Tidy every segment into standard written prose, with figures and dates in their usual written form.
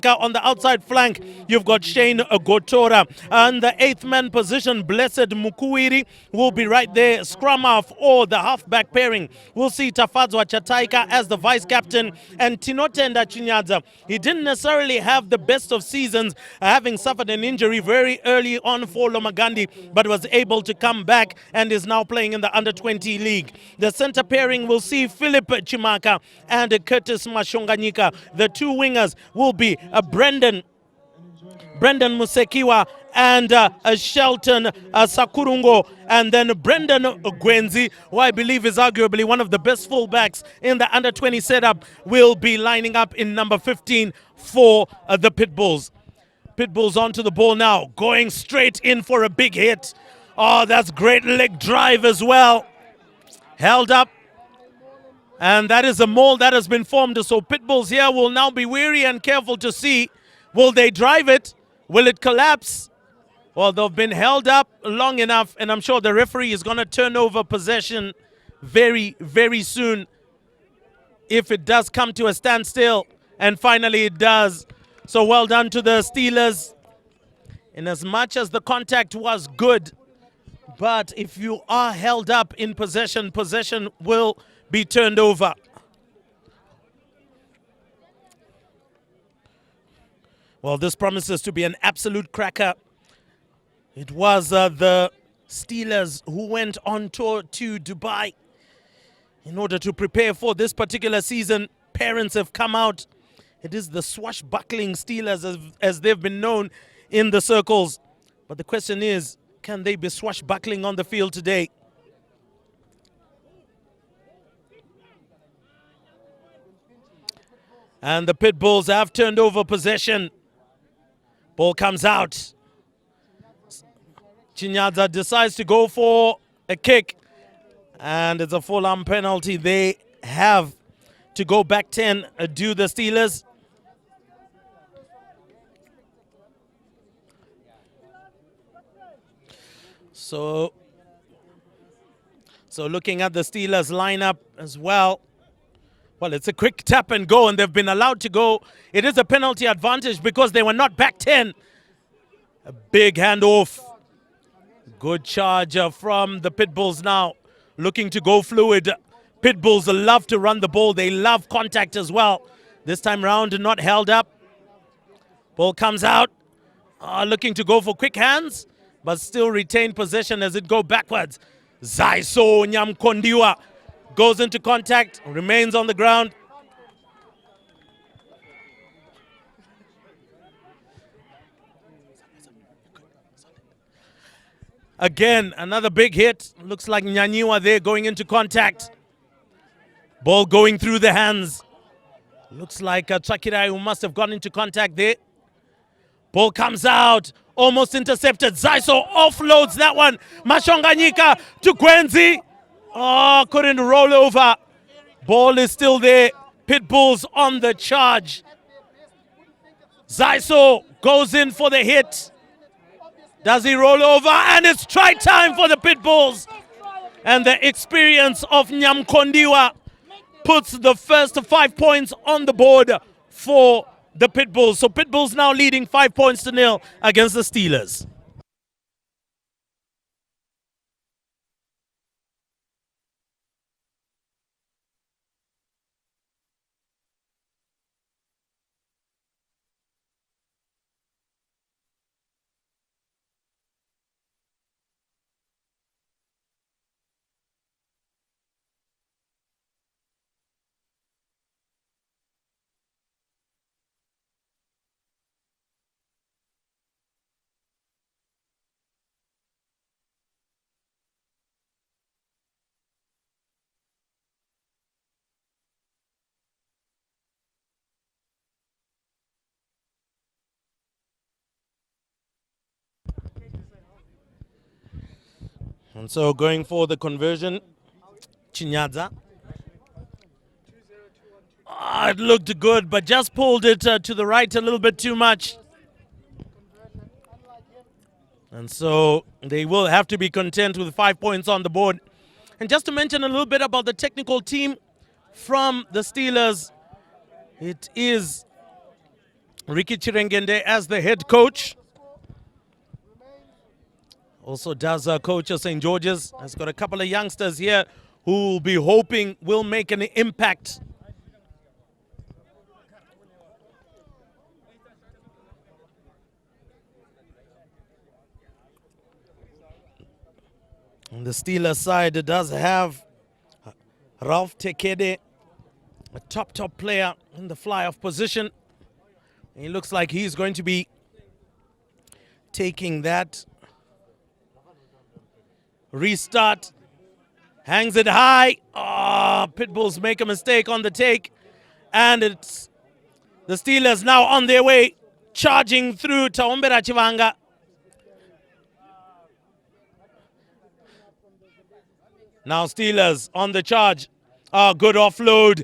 On the outside flank, you've got Shane Gotora. On the 8th man position, Blessed Mukuiri will be right there. Scrum half or the halfback pairing. We'll see Tafadzwa Chataika as the vice captain and Tinotenda Chinyadza. He didn't necessarily have the best of seasons, having suffered an injury very early on for Lomagandi, but was able to come back and is now playing in the under-20 league. The center pairing will see Philip Chimaka and Curtis Mashonganyika. The two wingers will be Brendan Musekiwa and Shelton Sakurungo, and then Brendan Gwenzi, who I believe is arguably one of the best fullbacks in the under-20 setup, will be lining up in number 15 for the Pitbulls. Pitbulls onto the ball now, going straight in for a big hit. Oh, that's great leg drive as well. Held up. And that is a mold that has been formed. So Pitbulls here will now be wary and careful to see, will they drive it? Will it collapse? Well, they've been held up long enough, and I'm sure the referee is going to turn over possession very, very soon if it does come to a standstill. And finally it does. So well done to the Steelers. In as much as the contact was good, but if you are held up in possession, possession will be turned over. Well, this promises to be an absolute cracker. It was the Steelers who went on tour to Dubai in order to prepare for this particular season. Parents have come out. It is the swashbuckling Steelers as they've been known in the circles. But the question is, can they be swashbuckling on the field today? And the Pitbulls have turned over possession. Ball comes out. Chinyadza decides to go for a kick. And it's a full-arm penalty. They have to go back 10, do the Steelers. So looking at the Steelers lineup as well. Well, it's a quick tap and go, and they've been allowed to go. It is a penalty advantage because they were not back 10. A big handoff. Good charge from the Pitbulls now. Looking to go fluid. Pitbulls love to run the ball. They love contact as well. This time round, not held up. Ball comes out. Looking to go for quick hands, but still retain possession as it go backwards. Zaiso Nyamkondiwa goes into contact, remains on the ground. Again, another big hit. Looks like Nyanyiwa there going into contact. Ball going through the hands. Looks like Chakirai who must have gone into contact there. Ball comes out. Almost intercepted. Zaiso offloads that one. Mashonganyika to Gwenzi. Oh, couldn't roll over. Ball is still there. Pitbulls on the charge. Zaiso goes in for the hit. Does he roll over? And it's try time for the Pitbulls. And the experience of Nyamkondiwa puts the first 5 points on the board for the Pitbulls. So Pitbulls now leading 5 points to 0 against the Steelers. And so going for the conversion, Chinyadza. It looked good, but just pulled it to the right a little bit too much. And so they will have to be content with 5 points on the board. And just to mention a little bit about the technical team from the Steelers, it is Ricky Chirengende as the head coach. Also does coach of St. George's. Has got a couple of youngsters here who will be hoping will make an impact. On the Steelers side, it does have Ralph Tekede, a top player in the fly-off position. He looks like he's going to be taking that. Restart. Hangs it high. Pitbulls make a mistake on the take. And it's the Steelers now on their way, charging through Taombera Chivanga. Now Steelers on the charge. Good offload.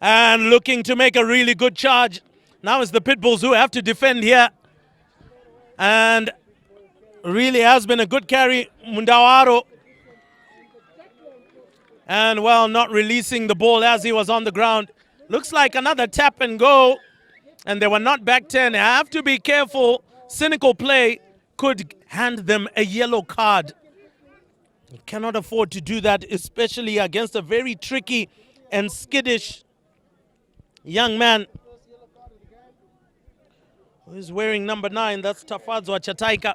And looking to make a really good charge. Now it's the Pitbulls who have to defend here. And really has been a good carry, Mundawaro. And, well, not releasing the ball as he was on the ground. Looks like another tap and go. And they were not back 10. Have to be careful. Cynical play could hand them a yellow card. You cannot afford to do that, especially against a very tricky and skittish young man who is wearing number 9. That's Tafadzwa Chataika.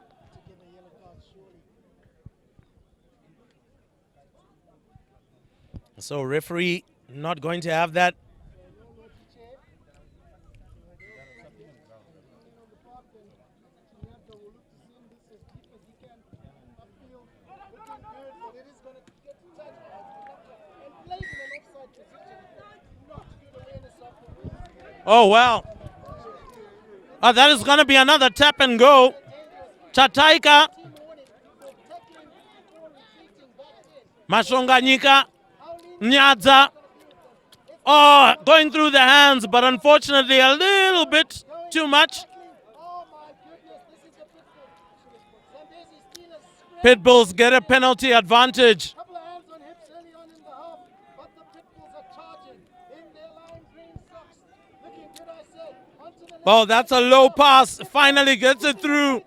So referee not going to have that. Oh, well. That is going to be another tap and go. Chataika. Mashonganyika. Nyadza. Going through the hands, but unfortunately a little bit too much. Pitbulls get a penalty advantage. Oh, that's a low pass. Finally gets it through.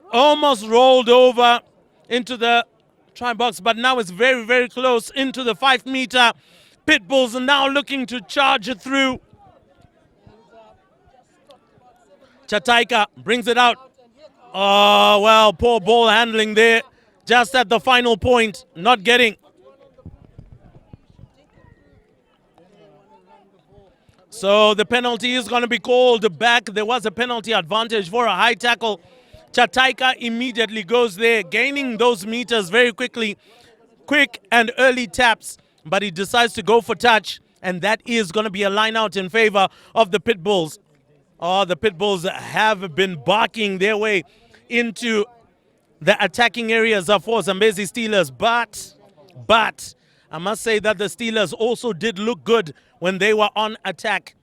Almost rolled over into the try box, but now it's very, very close into the 5-meter. Pitbulls are now looking to charge it through. Chataika brings it out. Oh, well, poor ball handling there. Just at the final point, not getting. So the penalty is going to be called back. There was a penalty advantage for a high tackle. Chataika immediately goes there, gaining those meters very quickly. Quick and early taps, but he decides to go for touch, and that is going to be a line out in favor of the Pitbulls. The Pitbulls have been barking their way into the attacking areas for Zambezi Steelers, but I must say that the Steelers also did look good when they were on attack.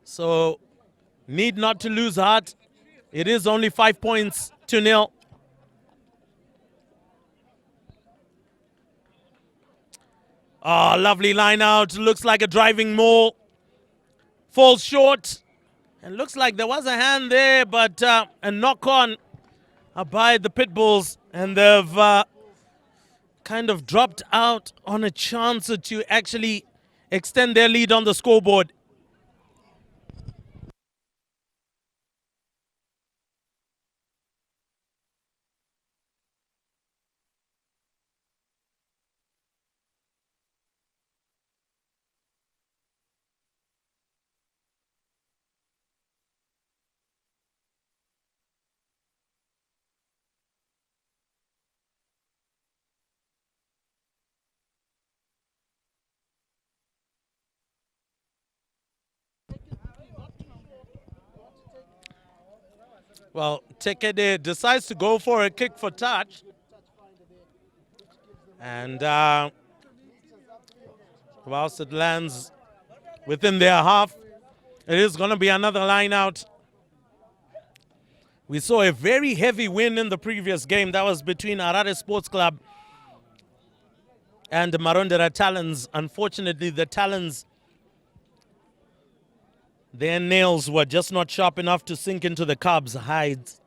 So, need not to lose heart. It is only 5 points to 0. Lovely line out. Looks like a driving maul. Falls short. And looks like there was a hand there, but a knock on by the Pitbulls. And they've kind of dropped out on a chance to actually extend their lead on the scoreboard. Well, Tekede decides to go for a kick for touch. And whilst it lands within their half, it is going to be another line out. We saw a very heavy win in the previous game. That was between Harare Sports Club and the Marondera Talons. Unfortunately, the Talons Their nails were just not sharp enough to sink into the Cubs' hides.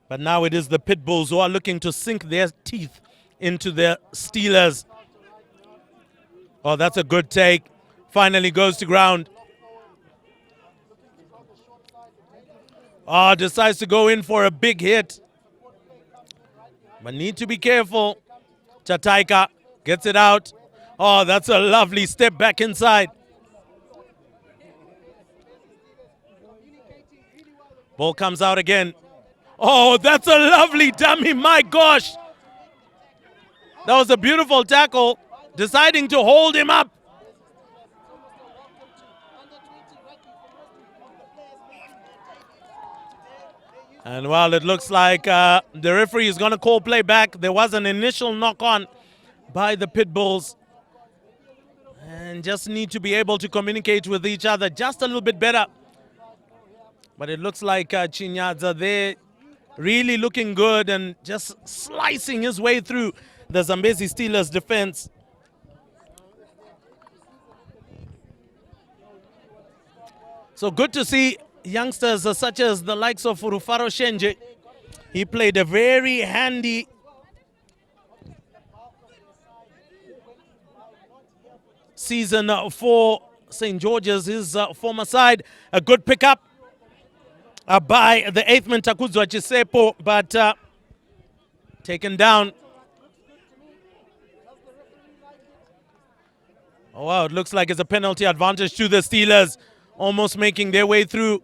But now it is the Pitbulls who are looking to sink their teeth into the Steelers. Oh, that's a good take. Finally goes to ground. Oh, decides to go in for a big hit. But need to be careful. Chataika gets it out. Oh, that's a lovely step back inside. Ball comes out again. Oh, that's a lovely dummy. My gosh. That was a beautiful tackle. Deciding to hold him up. And while it looks like the referee is going to call play back, there was an initial knock on by the Pitbulls. And just need to be able to communicate with each other just a little bit better. But it looks like Chinyadza there really looking good and just slicing his way through the Zambezi Steelers defense. So good to see youngsters such as the likes of Rufaro Shenje. He played a very handy season for St. George's, his former side. A good pickup by the 8th man Takuzwa Chisepo, but taken down. Oh, wow, it looks like it's a penalty advantage to the Steelers, almost making their way through.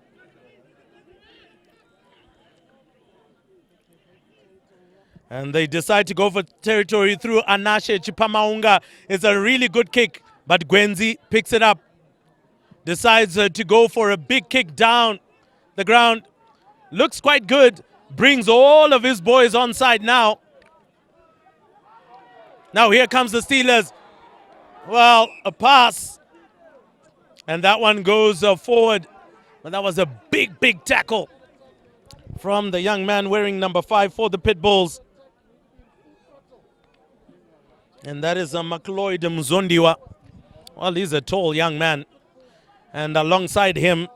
And they decide to go for territory through Anashe Chipamaunga. It's a really good kick, but Gwenzi picks it up. Decides to go for a big kick down the ground. Looks quite good. Brings all of his boys on side now. Now here comes the Steelers. Well, a pass. And that one goes forward. But that was a big, big tackle from the young man wearing number 5 for the Pitbulls. And that is Macloyd Mzondiwa. Well, he's a tall young man. And alongside him,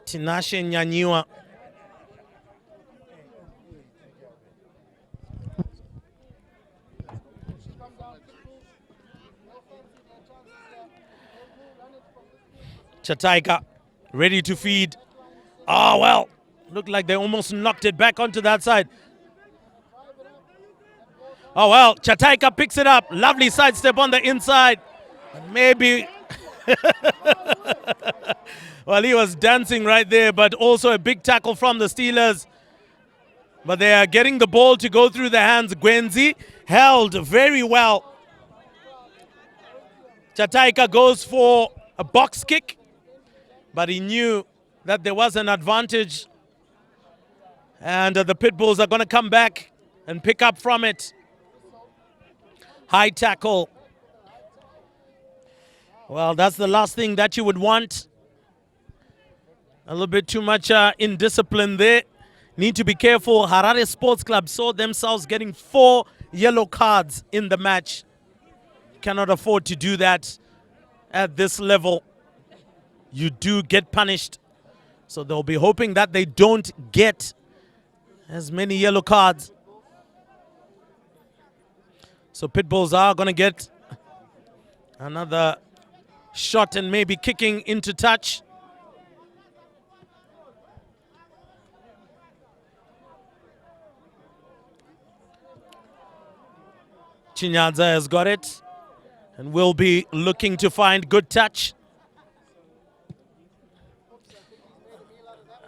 Tinashe Nyanyiwa. Chataika ready to feed. Oh, well, looked like they almost knocked it back onto that side. Oh, well, Chataika picks it up. Lovely sidestep on the inside. Maybe. Well, he was dancing right there, but also a big tackle from the Steelers. But they are getting the ball to go through the hands. Gwenzi held very well. Chataika goes for a box kick, but he knew that there was an advantage. And the Pitbulls are going to come back and pick up from it. High tackle. Well, that's the last thing that you would want. A little bit too much indiscipline there. Need to be careful. Harare Sports Club saw themselves getting 4 yellow cards in the match. Cannot afford to do that at this level. You do get punished. So they'll be hoping that they don't get as many yellow cards. So Pitbulls are going to get another shot and maybe kicking into touch. Chinyadza has got it and will be looking to find good touch.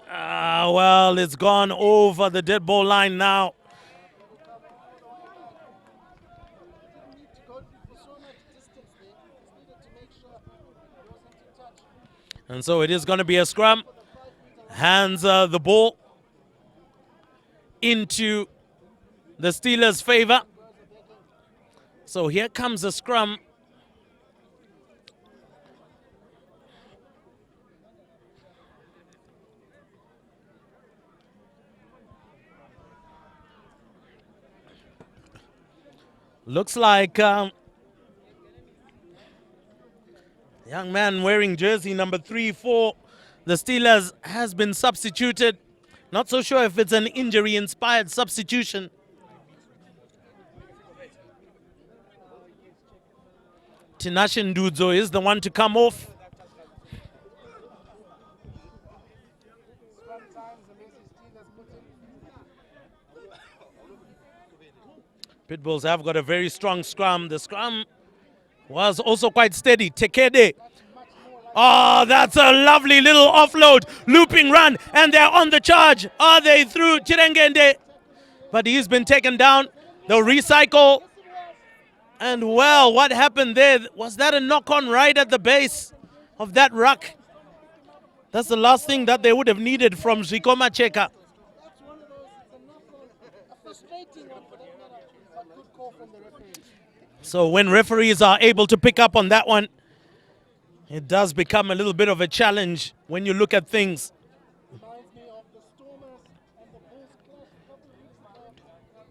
Well, it's gone over the dead ball line now. And so it is going to be a scrum. Hands the ball into the Steelers' favor. So here comes a scrum. Looks like Young man wearing jersey number 3 for the Steelers has been substituted. Not so sure if it's an injury-inspired substitution. Tinashe Ndudzo is the one to come off. Pitbulls have got a very strong scrum. The scrum was also quite steady. Tekede. Oh, that's a lovely little offload. Looping run. And they're on the charge. Are they through? Chirengende. But he's been taken down. They'll recycle. And well, what happened there? Was that a knock-on right at the base of that ruck? That's the last thing that they would have needed from Zikoma Cheka. So when referees are able to pick up on that one, it does become a little bit of a challenge when you look at things. Reminds me of the Stormers and the Bulls clash a couple of weeks ago.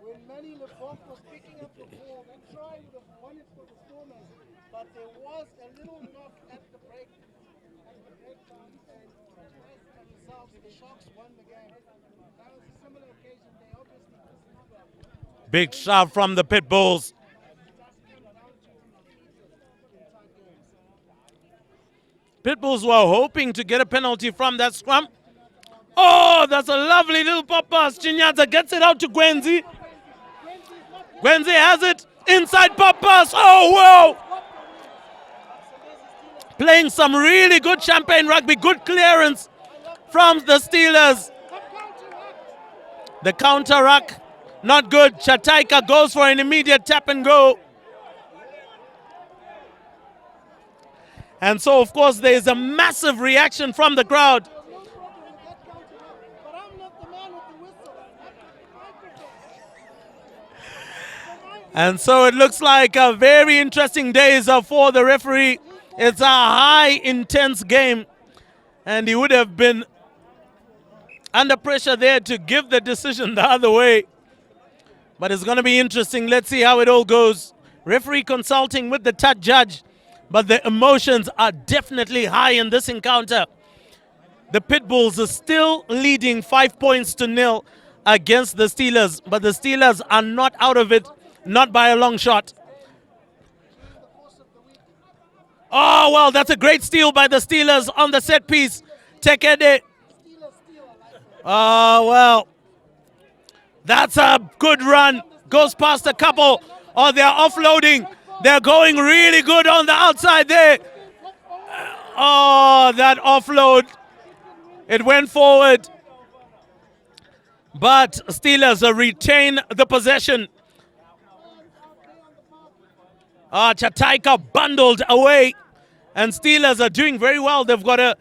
When Manny Lefort was picking up the ball, they tried to have won it for the Stormers, but there was a little knock at the breakdown, and themselves, the Sharks won the game. That was a similar occasion. They obviously Big shot from the Pitbulls. Pitbulls were hoping to get a penalty from that scrum. Oh, that's a lovely little pop pass. Chinyaza gets it out to Gwenzi. Gwenzi has it. Inside pop pass. Oh, whoa. Playing some really good champagne rugby. Good clearance from the Steelers. The counter ruck, not good. Chataika goes for an immediate tap and go. And so, of course, there is a massive reaction from the crowd. And so it looks like a very interesting days for the referee. It's a high, intense game. And he would have been under pressure there to give the decision the other way. But it's going to be interesting. Let's see how it all goes. Referee consulting with the touch judge. But the emotions are definitely high in this encounter. The Pitbulls are still leading 5 points to 0 against the Steelers. But the Steelers are not out of it, not by a long shot. Oh, well, that's a great steal by the Steelers on the set piece. Tekede. Oh, well, that's a good run. Goes past a couple. Oh, they're offloading. They're going really good on the outside there. Oh, that offload. It went forward. But Steelers retain the possession. Chataika bundled away. And Steelers are doing very well. They've got a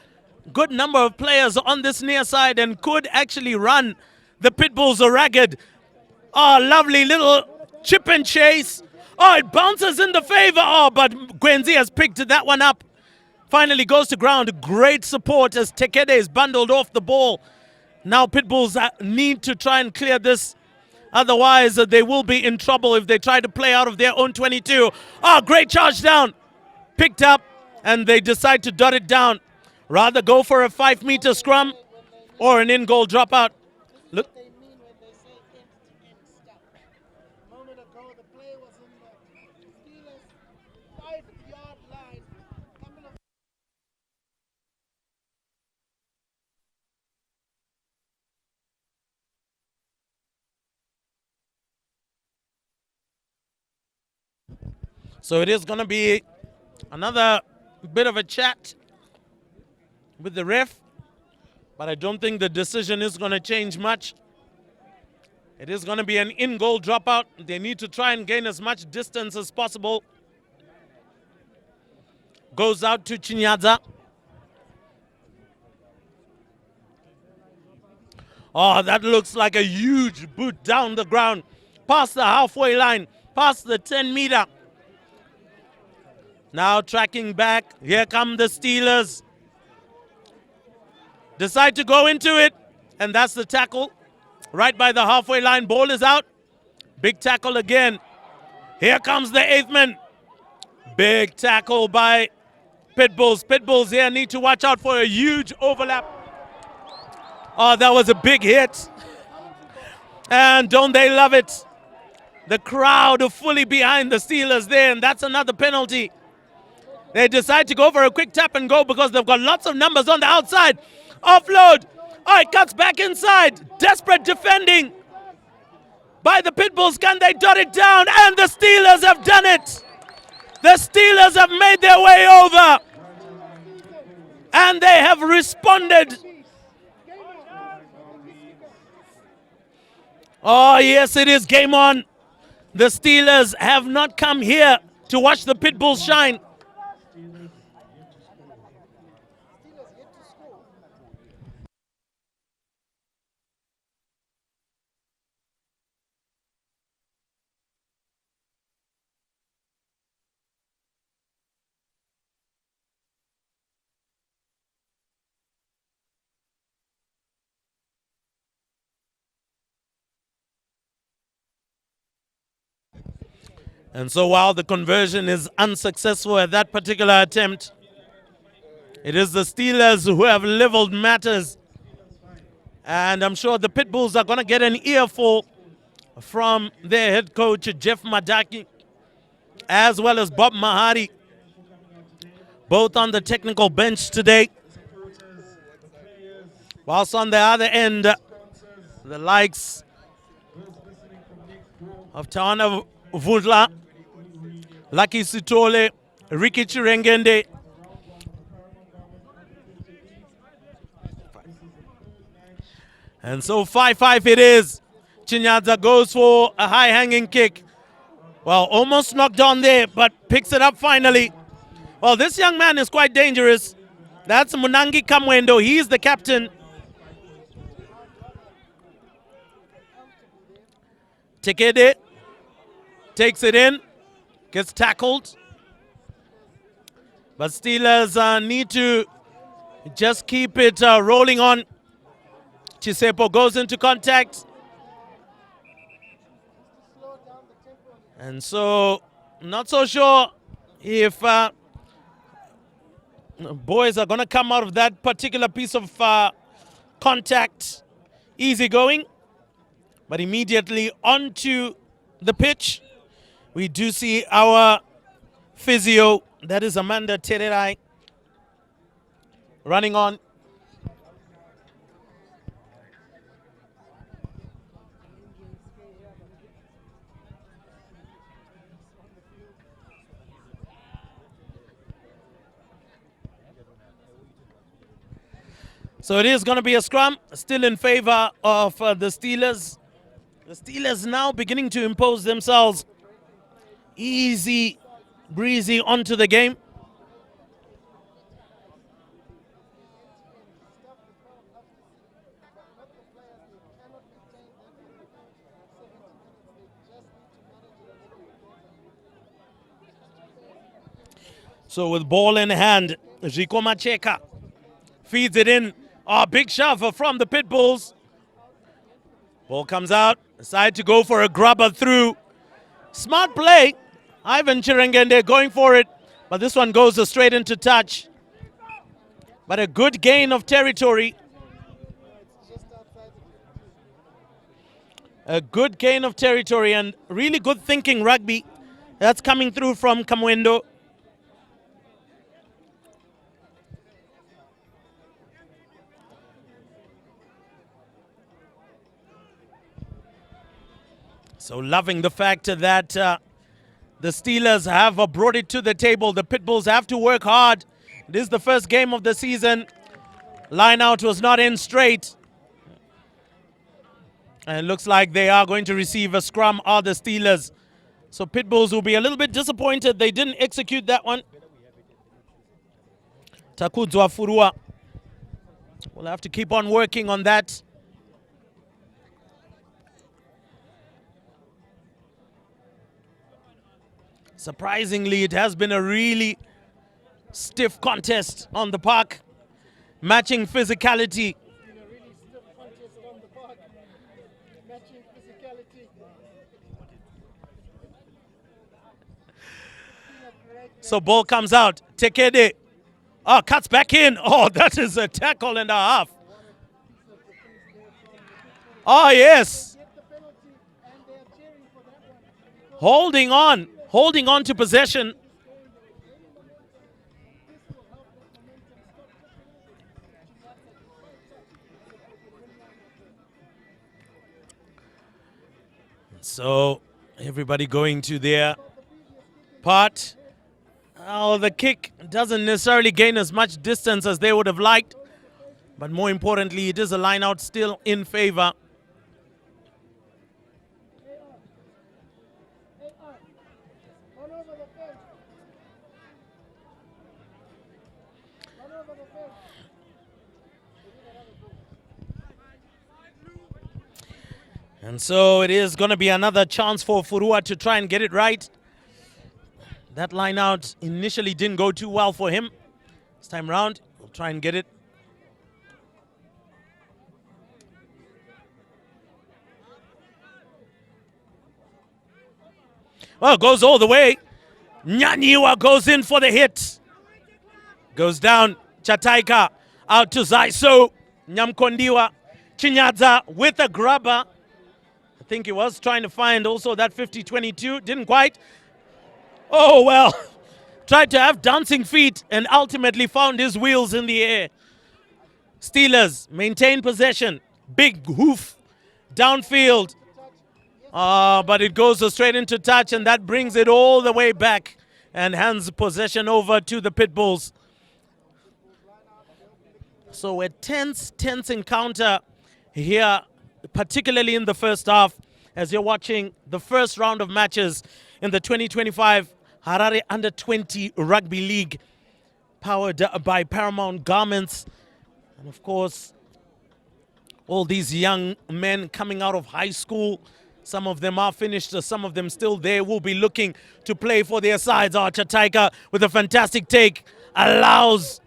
good number of players on this near side and could actually run the Pitbulls ragged. Oh, lovely little chip and chase. Oh, it bounces in the favor. Oh, but Gwenzi has picked that one up. Finally goes to ground. Great support as Tekede is bundled off the ball. Now Pitbulls need to try and clear this. Otherwise, they will be in trouble if they try to play out of their own 22. Oh, great charge down. Picked up, and they decide to dot it down. Rather go for a 5-meter scrum or an in-goal dropout. Look. So it is going to be another bit of a chat with the ref, but I don't think the decision is going to change much. It is going to be an in-goal dropout. They need to try and gain as much distance as possible. Goes out to Chinyaza. Oh, that looks like a huge boot down the ground, past the halfway line, past the 10-meter. Now tracking back. Here come the Steelers. Decide to go into it. And that's the tackle. Right by the halfway line. Ball is out. Big tackle again. Here comes the 8th man. Big tackle by Pitbulls. Pitbulls here need to watch out for a huge overlap. Oh, that was a big hit. And don't they love it? The crowd are fully behind the Steelers there, and that's another penalty. They decide to go for a quick tap and go because they've got lots of numbers on the outside. Offload. Oh, it cuts back inside. Desperate defending by the Pitbulls. Can they dot it down? And the Steelers have done it. The Steelers have made their way over. And they have responded. Oh, yes, it is game on. The Steelers have not come here to watch the Pitbulls shine. And so while the conversion is unsuccessful at that particular attempt, it is the Steelers who have leveled matters. And I'm sure the Pitbulls are going to get an earful from their head coach, Jeff Madaki, as well as Bob Mahari, both on the technical bench today. Whilst on the other end, the likes of Tawana Vudla, Lucky Sitole, Ricky Chirengende. And so 5-5 it is. Chinyadza goes for a high-hanging kick. Well, almost knocked on there, but picks it up finally. Well, this young man is quite dangerous. That's Munangi Kamwendo. He's the captain. Tekede takes it in. Gets tackled. But Steelers need to just keep it rolling on. Chisepo goes into contact. And so, not so sure if boys are going to come out of that particular piece of contact easy going. But immediately onto the pitch, we do see our physio, that is Amanda Tererai, running on. So it is going to be a scrum, still in favor of the Steelers. The Steelers now beginning to impose themselves easy, breezy onto the game. So with ball in hand, Rico Macheka feeds it in. Oh, big shove from the Pitbulls. Ball comes out. Decide to go for a grubber through. Smart play. Ivan Chirengende going for it. But this one goes straight into touch. But a good gain of territory. A good gain of territory and really good thinking rugby. That's coming through from Kamwendo. So loving the fact that the Steelers have brought it to the table. The Pitbulls have to work hard. It is the first game of the season. Line out was not in straight. And it looks like they are going to receive a scrum of the Steelers. So Pitbulls will be a little bit disappointed they didn't execute that one. Takudzwa Furua will have to keep on working on that. Surprisingly, it has been a really stiff contest on the park, matching physicality. So ball comes out. Tekede Oh, cuts back in. Oh, that is a tackle and a half. Oh, yes. Get the penalty, and they are cheering for that one. Because Holding on to possession. this game, they were gaining momentum. This will help that momentum stop tipping over. Chinyata did fine touch so that they could win round of third. So everybody going to their part. Oh, the kick doesn't necessarily gain as much distance as they would have liked. But more importantly, it is a line out still in favor. Run over the fence. Run over the fence. And so it is going to be another chance for Furua to try and get it right. That line out initially didn't go too well for him. This time round, he'll try and get it. Well, goes all the way. Nyaniwa goes in for the hit. Goes down. Chataika out to Zaiso. Nyamkondiwa. Chinyadza with a grabber. I think he was trying to find also that 50-22. Didn't quite. Oh, well. Tried to have dancing feet and ultimately found his wheels in the air. Steelers maintain possession. Big hoof downfield. But it goes straight into touch, and that brings it all the way back and hands possession over to the Pitbulls. So a tense encounter here, particularly in the first half, as you're watching the first round of matches in the 2025 Harare Under-20 Rugby League, powered by Paramount Garments. And of course, all these young men coming out of high school. Some of them are finished, some of them still there, will be looking to play for their sides. Chataika with a fantastic take allows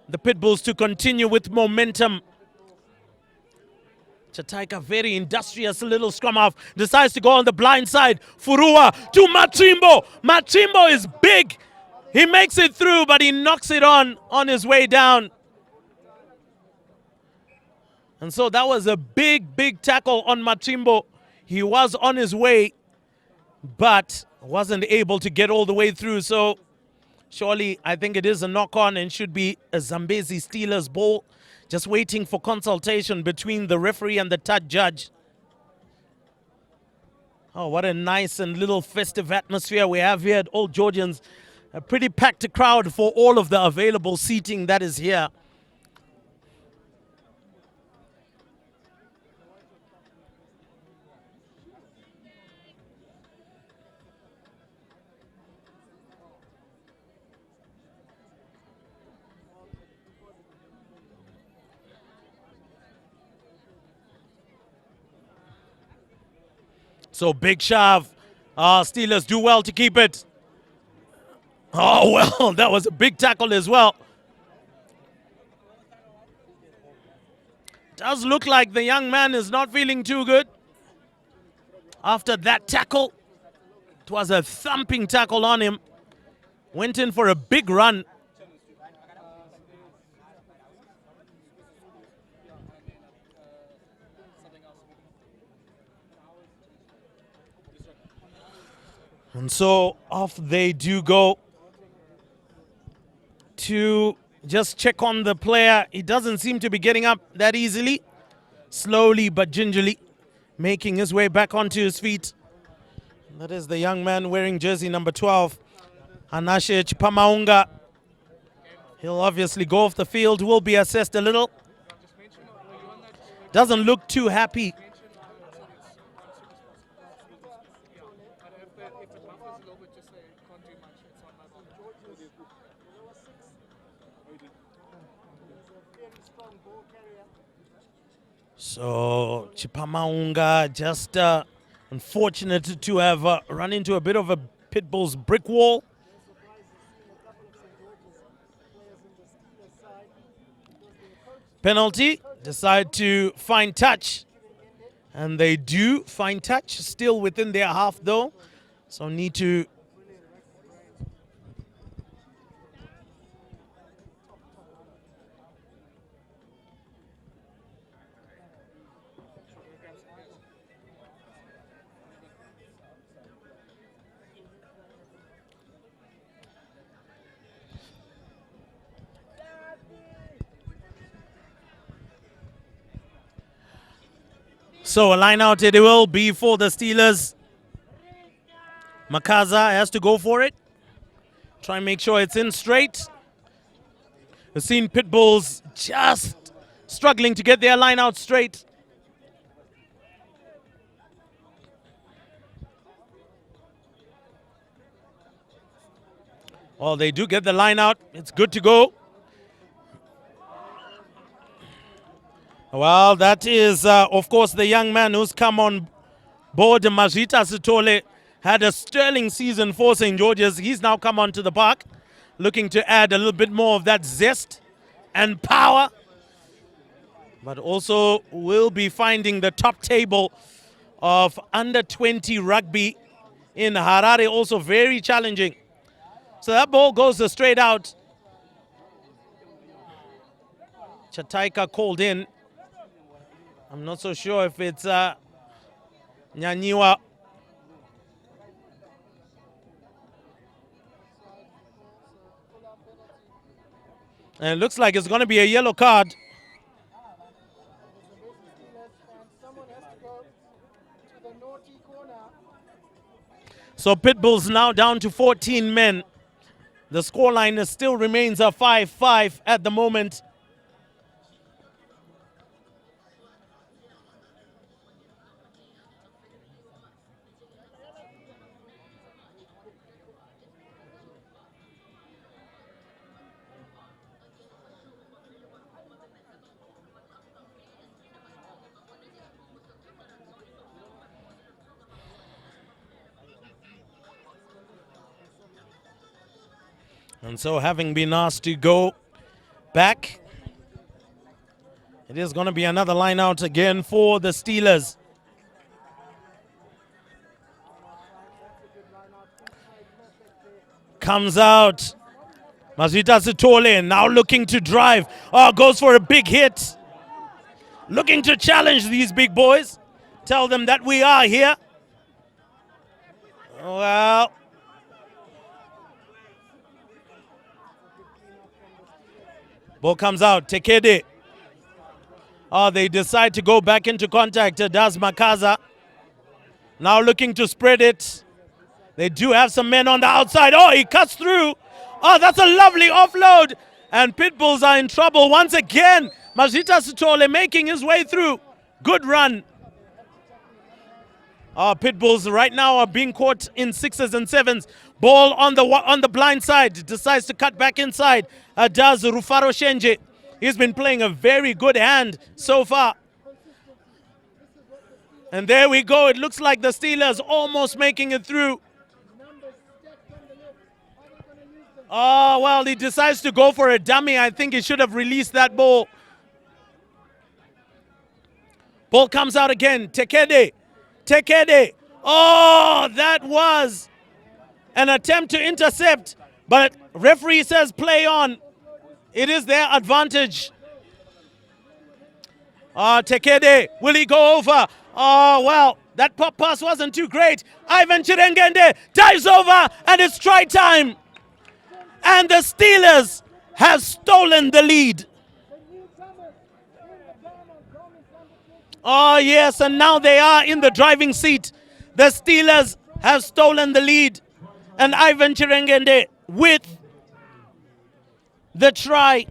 the Pitbulls to continue with momentum. Chataika, very industrious little scrum half, decides to go on the blind side. Furua to Machimbo. Machimbo is big. He makes it through, but he knocks it on his way down. And so that was a big tackle on Machimbo. He was on his way, but wasn't able to get all the way through. So surely I think it is a knock-on and should be a Zambezi Steelers ball. Just waiting for consultation between the referee and the touch judge. Oh, what a nice and little festive atmosphere we have here at Old Georgians. A pretty packed crowd for all of the available seating that is here. So big shove. Steelers do well to keep it. Oh, well, that was a big tackle as well. Does look like the young man is not feeling too good after that tackle. It was a thumping tackle on him. Went in for a big run. And so off they do go to just check on the player. He doesn't seem to be getting up that easily. Slowly but gingerly making his way back onto his feet. That is the young man wearing jersey number 12, Hanashe Chipamaunga. He'll obviously go off the field, will be assessed a little. Doesn't look too happy. So Chipamaunga just unfortunate to have run into a bit of a Pitbull's brick wall. Penalty, decide to find touch. And they do find touch, still within their half though. So need to So a line out it will be for the Steelers. Makaza has to go for it. Try and make sure it's in straight. We've seen Pitbulls just struggling to get their line out straight. Well, they do get the line out. It's good to go. Well, that is, of course, the young man who's come on board. Majita Sitole had a sterling season for St. George's. He's now come onto the park, looking to add a little bit more of that zest and power. But also will be finding the top table of under 20 rugby in Harare, also very challenging. So that ball goes straight out. Chataika called in. I'm not so sure if it's Nyanyiwa. And it looks like it's going to be a yellow card. So Pitbulls now down to 14 men. The scoreline still remains a 5-5 at the moment. And so having been asked to go back, it is going to be another line out again for the Steelers. Comes out. Mazita Sitole now looking to drive. Oh, goes for a big hit. Looking to challenge these big boys. Tell them that we are here. Well, ball comes out. Tekede. Oh, they decide to go back into contact. Does Makaza. Now looking to spread it. They do have some men on the outside. Oh, he cuts through. Oh, that's a lovely offload. And Pitbulls are in trouble once again. Majita Sitole making his way through. Good run. Pitbulls right now are being caught in 6s and 7s. Ball on the blind side. Decides to cut back inside. Does Rufaro Shenje. He's been playing a very good hand so far. And there we go. It looks like the Steelers almost making it through. Oh, well, he decides to go for a dummy. I think he should have released that ball. Ball comes out again. Tekede. Tekede. Oh, that was an attempt to intercept. But referee says play on. It is their advantage. Tekede. Will he go over? Oh, well, that pop pass wasn't too great. Ivan Chirengende dives over, and it's try time. And the Steelers have stolen the lead. Oh, yes, and now they are in the driving seat. The Steelers have stolen the lead. And Ivan Chirengende with the try.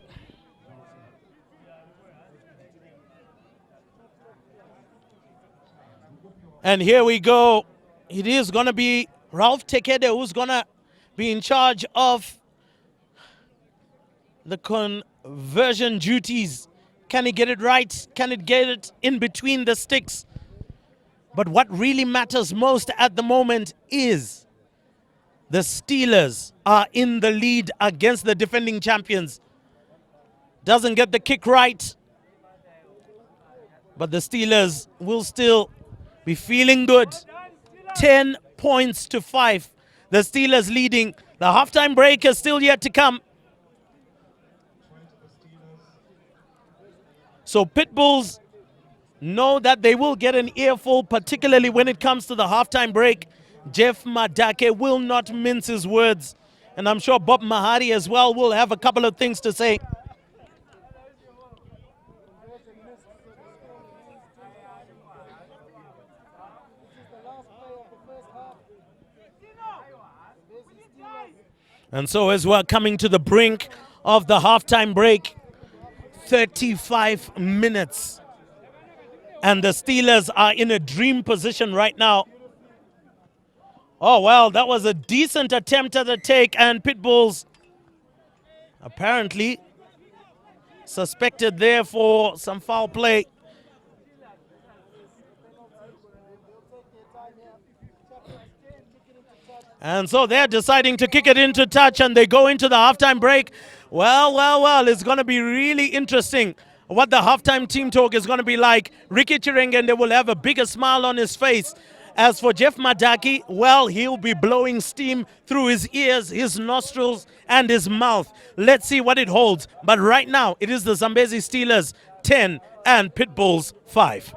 And here we go. It is going to be Ralph Tekede who's going to be in charge of the conversion duties. Can he get it right? Can it get it in between the sticks? But what really matters most at the moment is the Steelers are in the lead against the defending champions. Doesn't get the kick right. But the Steelers will still be feeling good. 10 points to 5. The Steelers leading. The halftime break is still yet to come. So Pitbulls know that they will get an earful, particularly when it comes to the halftime break. Jeff Madake will not mince his words. And I'm sure Bob Mahari as well will have a couple of things to say. And so as we're coming to the brink of the halftime break, 35 minutes. And the Steelers are in a dream position right now. Oh, well, that was a decent attempt at a take, and Pitbulls apparently suspected there for some foul play. And so they're deciding to kick it into touch, and they go into the halftime break. Well, it's going to be really interesting what the halftime team talk is going to be like. Ricky Chirengende will have a bigger smile on his face. As for Jeff Madaki, well, he'll be blowing steam through his ears, his nostrils, and his mouth. Let's see what it holds. But right now, it is the Zambezi Steelers 10 and Pitbulls 5.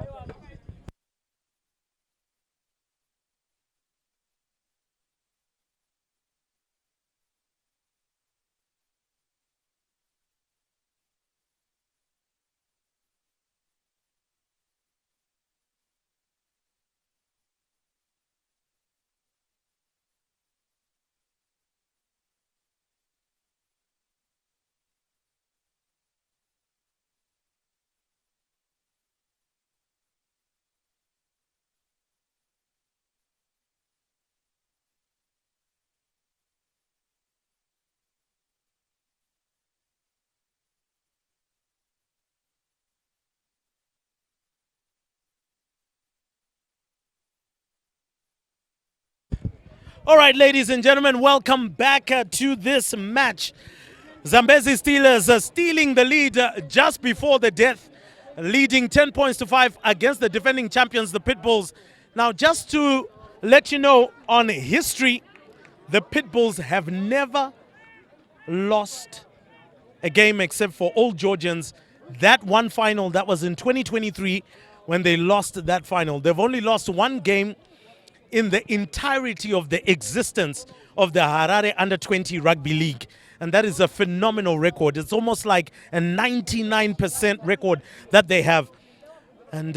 All right, ladies and gentlemen, welcome back to this match. Zambezi Steelers stealing the lead just before the death, leading 10 points to 5 against the defending champions, the Pitbulls. Now, just to let you know on history, the Pitbulls have never lost a game except for Old Georgians. That one final, that was in 2023 when they lost that final. They've only lost one game in the entirety of the existence of the Harare Under-20 Rugby League. And that is a phenomenal record. It's almost like a 99% record that they have. And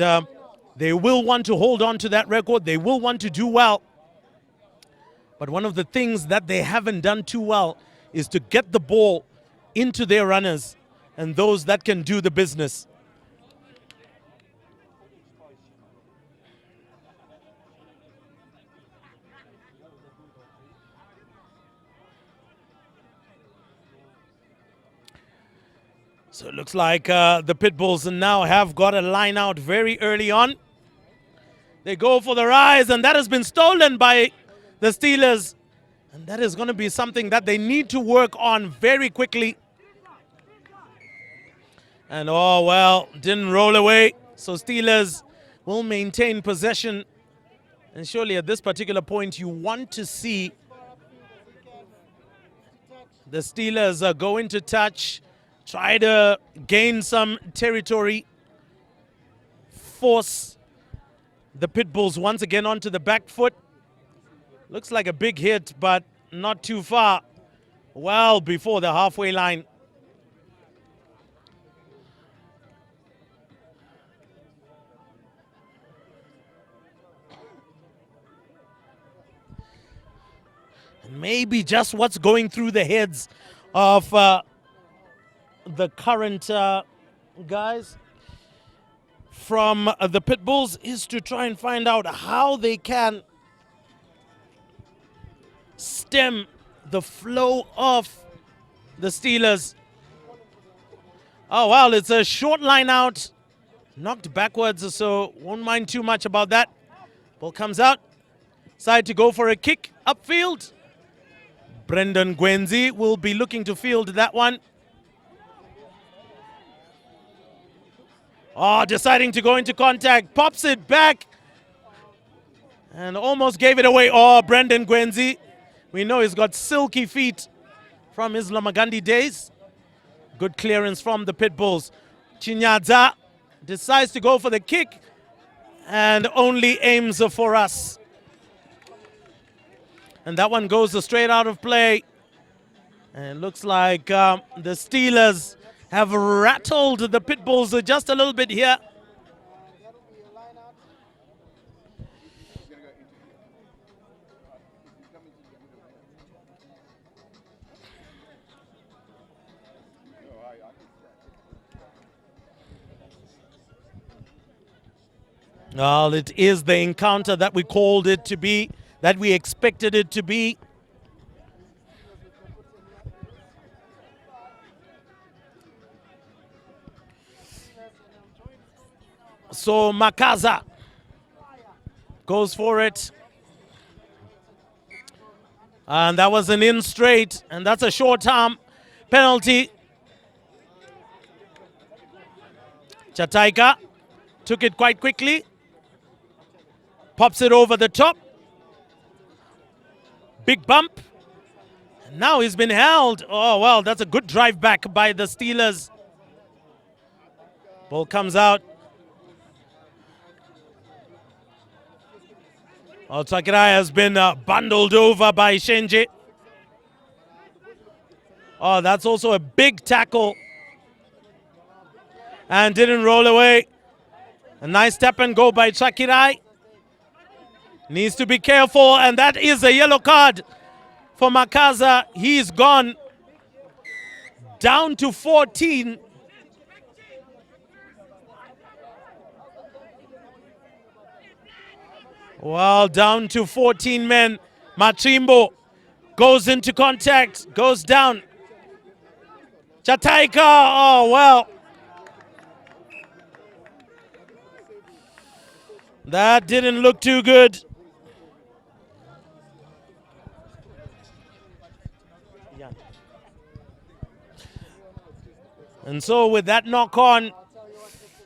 they will want to hold on to that record. They will want to do well. But one of the things that they haven't done too well is to get the ball into their runners and those that can do the business. So it looks like the Pitbulls now have got a line out very early on. They go for the rise, and that has been stolen by the Steelers. And that is going to be something that they need to work on very quickly. And oh, well, didn't roll away. So Steelers will maintain possession. And surely at this particular point, you want to see the Steelers go into touch, try to gain some territory, force the Pitbulls once again onto the back foot. Looks like a big hit, but not too far. Well before the halfway line. Maybe just what's going through the heads of the current guys from the Pitbulls is to try and find out how they can stem the flow of the Steelers. Oh, well, it's a short line out, knocked backwards, so won't mind too much about that. Ball comes out, side to go for a kick upfield. Brendan Gwenzi will be looking to field that one. Oh, deciding to go into contact, pops it back, and almost gave it away. Oh, Brendan Gwenzi. We know he's got silky feet from his Lamagandi days. Good clearance from the Pitbulls. Chinyadza decides to go for the kick and only aims for us. And that one goes straight out of play. And it looks like the Steelers have rattled the Pitbulls just a little bit here. Well, it is the encounter that we called it to be, that we expected it to be. So Makaza goes for it. And that was an in straight, and that's a short arm penalty. Chataika took it quite quickly. Pops it over the top. Big bump. And now he's been held. Oh, well, that's a good drive back by the Steelers. Ball comes out. Oh, Sakurai has been bundled over by Shenji. Oh, that's also a big tackle. And didn't roll away. A nice tap and go by Sakurai. Needs to be careful, and that is a yellow card for Makaza. He's gone down to 14. Well, down to 14 men. Machimbo goes into contact, goes down. Chataika, oh, well. That didn't look too good. And so with that knock on,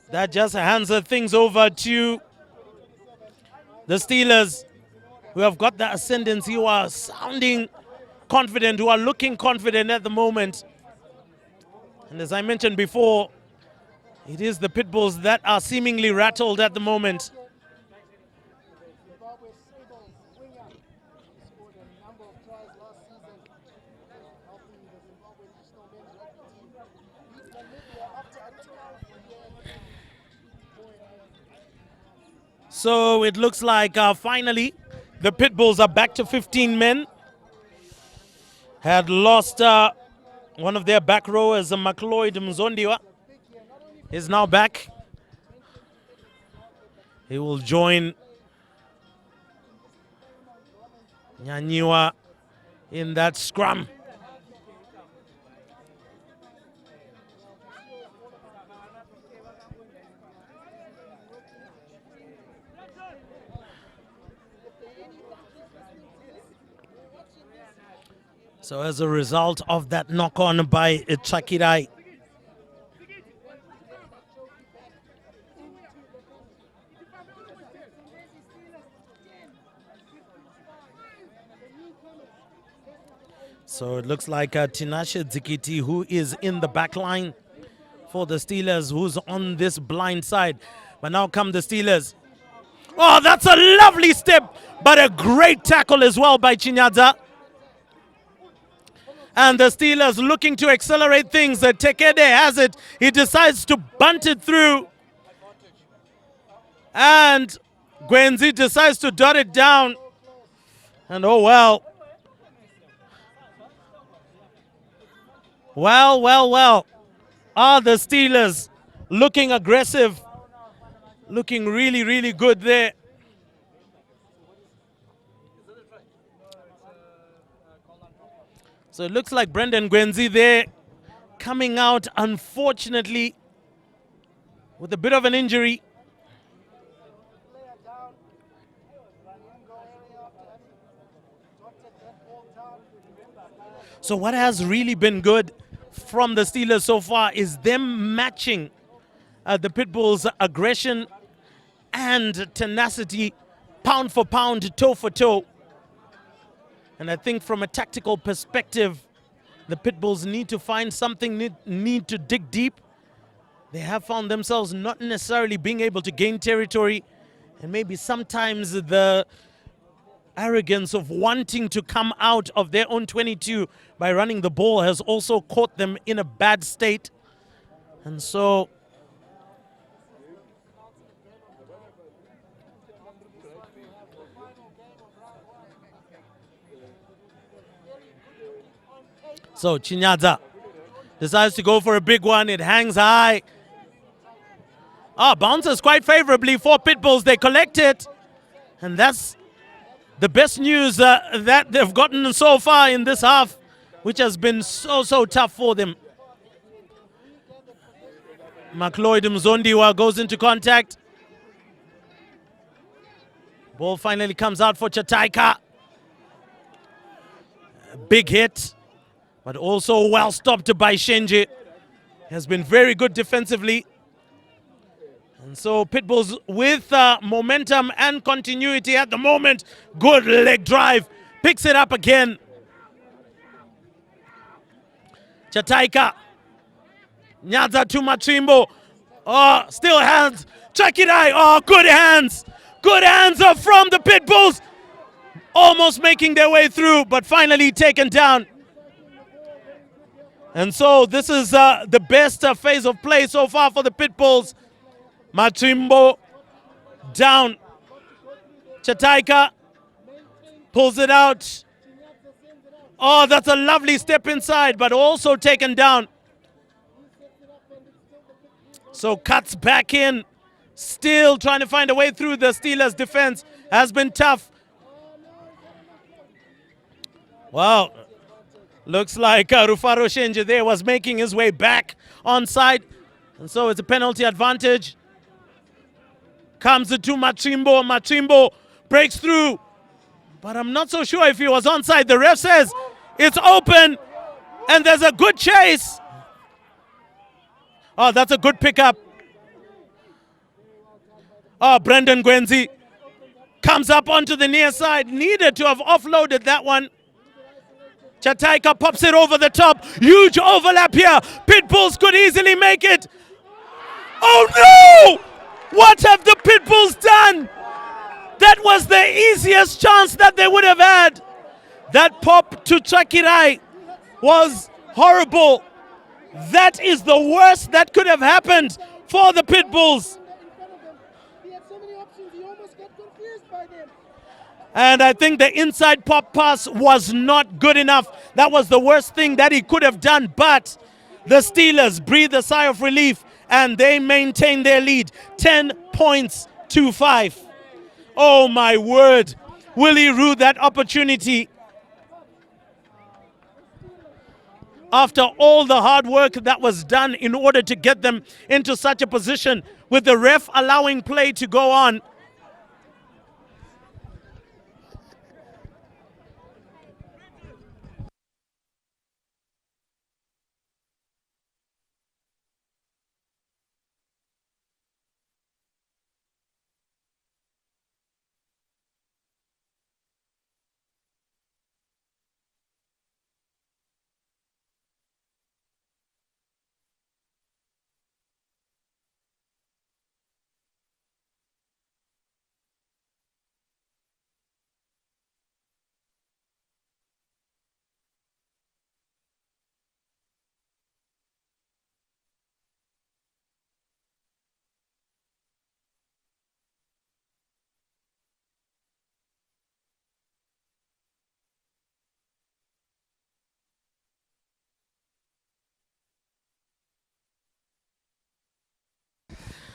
that just hands things over to the Steelers, who have got the ascendancy, who are sounding confident, who are looking confident at the moment. And as I mentioned before, it is the Pitbulls that are seemingly rattled at the moment. Zimbabwe's stable winger scored a number of tries last season, helping the Zimbabwe national men's rugby team beat Namibia after a 12-year So it looks like finally the Pitbulls are back to 15 men. Had lost one of their back rowers, McLeod Mzondiwa, is now back. He will join Nyanyiwa in that scrum. So as a result of that knock-on by Chakirai, so it looks like Tinashe Dzikiti, who is in the back line for the Steelers, who's on this blind side. But now come the Steelers. Oh, that's a lovely step, but a great tackle as well by Chinyadza. And the Steelers looking to accelerate things. Tekede has it. He decides to bunt it through. And Gwenzi decides to dot it down. And oh well. Well. Are the Steelers looking aggressive? Looking really, really good there. So it looks like Brendan Gwenzi there coming out, unfortunately, with a bit of an injury. So what has really been good from the Steelers so far is them matching the Pitbulls' aggression and tenacity, pound for pound, toe for toe. And I think from a tactical perspective, the Pitbulls need to find something, need to dig deep. They have found themselves not necessarily being able to gain territory, and maybe sometimes the arrogance of wanting to come out of their own 22 by running the ball has also caught them in a bad state. And so Chinyadza decides to go for a big one. It hangs high. Bounces quite favorably for Pitbulls. They collect it. And that's the best news that they've gotten so far in this half, which has been so tough for them. McLeod Mzondiwa goes into contact. Ball finally comes out for Chataika. Big hit, but also well stopped by Shenji. Has been very good defensively. And so Pitbulls with momentum and continuity at the moment. Good leg drive. Picks it up again. Chataika. Nyaza to Machimbo. Oh, still hands. Chakirai. Oh, good hands. Good hands from the Pitbulls. Almost making their way through, but finally taken down. And so this is the best phase of play so far for the Pitbulls. Machimbo down. Chataika pulls it out. Oh, that's a lovely step inside, but also taken down. So cuts back in. Still trying to find a way through. The Steelers' defense has been tough. Wow. Looks like Rufaro Shenji there was making his way back onside. And so it's a penalty advantage. Comes to Machimbo. Machimbo breaks through. But I'm not so sure if he was onside. The ref says it's open. And there's a good chase. Oh, that's a good pickup. Oh, Brendan Gwenzi comes up onto the near side. Needed to have offloaded that one. Chataika pops it over the top. Huge overlap here. Pitbulls could easily make it. Oh no! What have the Pitbulls done? That was the easiest chance that they would have had. That pop to Chakirai was horrible. That is the worst that could have happened for the Pitbulls. He had so many options, he almost got confused by them. And I think the inside pop pass was not good enough. That was the worst thing that he could have done. But the Steelers breathe a sigh of relief and they maintain their lead. 10 points to 5. Oh my word. Will he rue that opportunity? After all the hard work that was done in order to get them into such a position, with the ref allowing play to go on.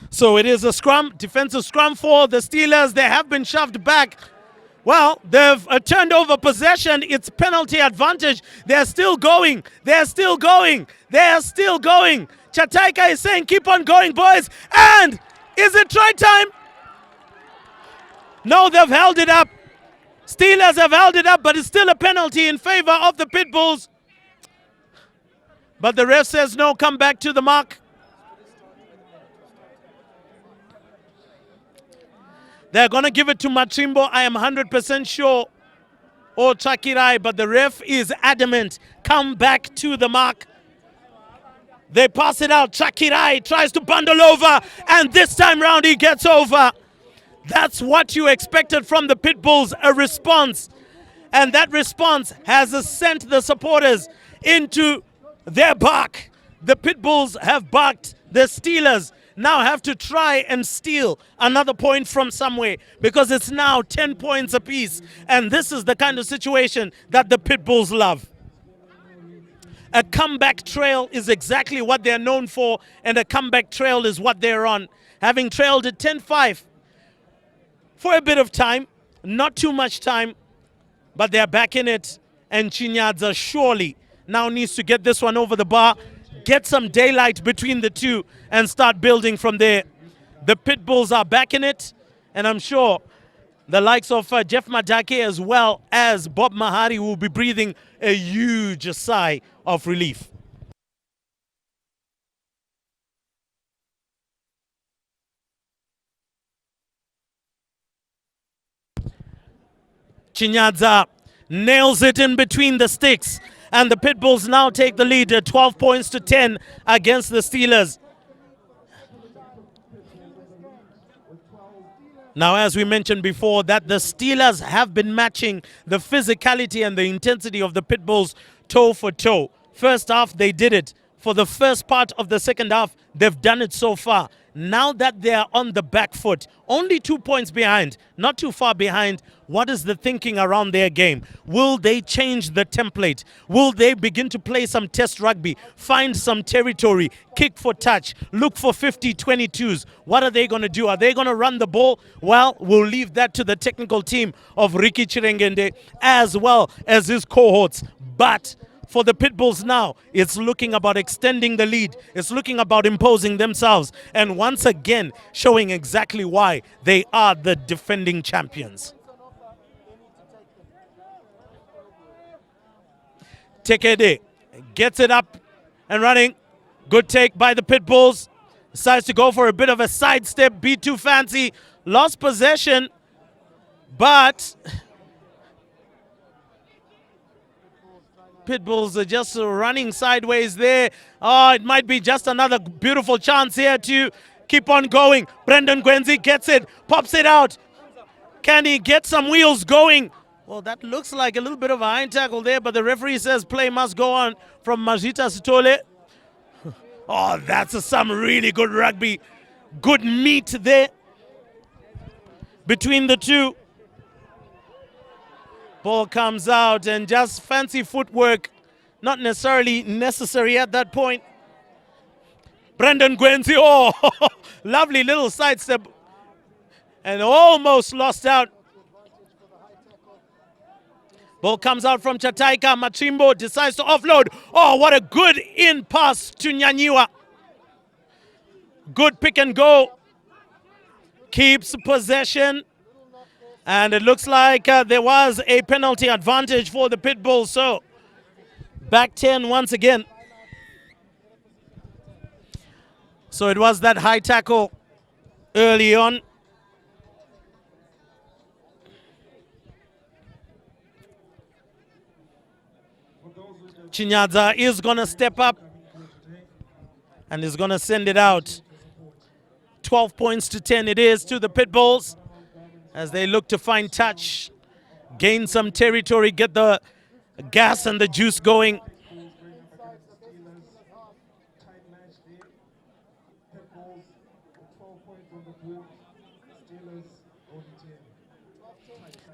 So it is a scrum, defensive scrum for the Steelers. They have been shoved back. Well, they've turned over possession. It's penalty advantage. They're still going. They're still going. They're still going. Chataika is saying, keep on going, boys. And is it try time? No, they've held it up. Steelers have held it up, but it's still a penalty in favor of the Pitbulls. But the ref says no, come back to the mark. They're going to give it to Machimbo, I am 100% sure, or Chakirai, but the ref is adamant. Come back to the mark. They pass it out. Chakirai tries to bundle over, and this time round he gets over. That's what you expected from the Pitbulls, a response. And that response has sent the supporters into their bark. The Pitbulls have barked. The Steelers now have to try and steal another point from somewhere, because it's now 10 points apiece. And this is the kind of situation that the Pitbulls love. A comeback trail is exactly what they're known for, and a comeback trail is what they're on. having trailed at 10-5 for a bit of time, not too much time, but they're back in it. And Chinyadza surely now needs to get this one over the bar, get some daylight between the two, and start building from there. The Pitbulls are back in it, and I'm sure the likes of Jeff Madake as well as Bob Mahari will be breathing a huge sigh of relief. Chinyadza nails it in between the sticks, and the Pitbulls now take the lead at 12 points to 10 against the Steelers. Now, as we mentioned before, that the Steelers have been matching the physicality and the intensity of the Pitbulls toe for toe. First half, they did it. For the first part of the second half, they've done it so far. Now that they are on the back foot, only 2 points behind, not too far behind, what is the thinking around their game? Will they change the template? Will they begin to play some test rugby, find some territory, kick for touch, look for 50-22s? What are they going to do? Are they going to run the ball? Well, we'll leave that to the technical team of Ricky Chirengende as well as his cohorts. But for the Pitbulls now, it's looking about extending the lead. It's looking about imposing themselves. And once again, showing exactly why they are the defending champions. Tekede gets it up and running. Good take by the Pitbulls. Decides to go for a bit of a sidestep, be too fancy. Lost possession, but Pitbulls are just running sideways there. Oh, it might be just another beautiful chance here to keep on going. Brendan Gwenzi gets it, pops it out. Can he get some wheels going? Well, that looks like a little bit of a hind tackle there, but the referee says play must go on from Majita Sitole. Oh, that's some really good rugby. Good meat there between the two. Ball comes out and just fancy footwork, not necessarily necessary at that point. Brendan Gwenzi, oh, lovely little sidestep and almost lost out. Ball comes out from Chataika. Machimbo decides to offload. Oh, what a good in pass to Nyanyiwa. Good pick and go. Keeps possession. And it looks like there was a penalty advantage for the Pitbulls. So back 10 once again. So it was that high tackle early on. Chinyadza is going to step up and is going to send it out. 12 points to 10 it is to the Pitbulls as they look to find touch, gain some territory, get the gas and the juice going.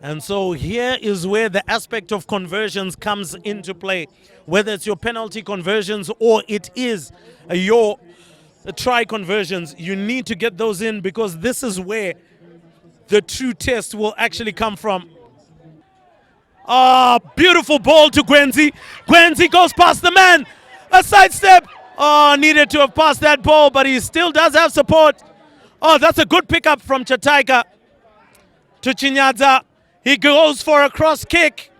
And so here is where the aspect of conversions comes into play. Whether it's your penalty conversions or it is your try conversions, you need to get those in because this is where the true test will actually come from. Ah, beautiful ball to Gwenzi. Gwenzi goes past the man. A sidestep. Oh, needed to have passed that ball, but he still does have support. Oh, that's a good pickup from Chataika to Chinyadza. He goes for a cross kick,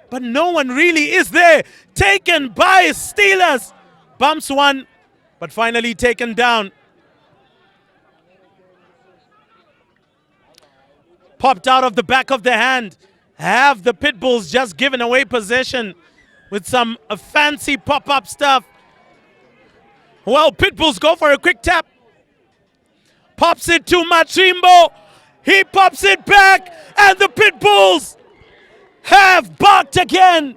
but no one really is there. Taken by Steelers. Bumps one, but finally taken down. Popped out of the back of the hand. Have the Pitbulls just given away possession with some fancy pop-up stuff. Well, Pitbulls go for a quick tap. Pops it to Machimbo. He pops it back, and the Pitbulls have barked again.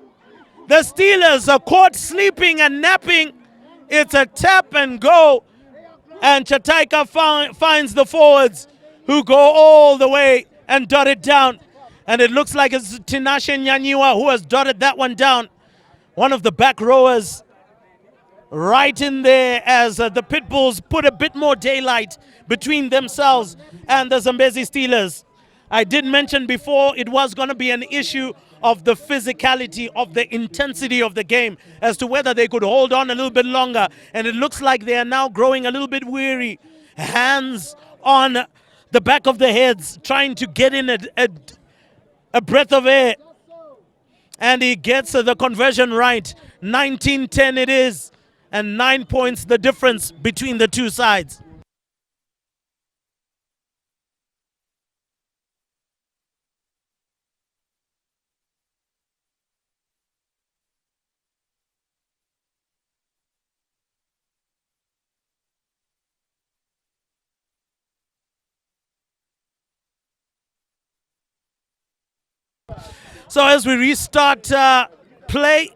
The Steelers are caught sleeping and napping. It's a tap and go, and Chataika finds the forwards who go all the way and dot it down. And it looks like it's Tinashe Nyanyiwa who has dotted that one down. One of the back rowers right in there as the Pitbulls put a bit more daylight between themselves and the Zambezi Steelers. I did mention before it was going to be an issue of the physicality, of the intensity of the game, as to whether they could hold on a little bit longer. And it looks like they are now growing a little bit weary. Hands on the back of the heads, trying to get in a breath of air. And he gets the conversion right. 19-10 it is. And 9 points the difference between the two sides. So as we restart play,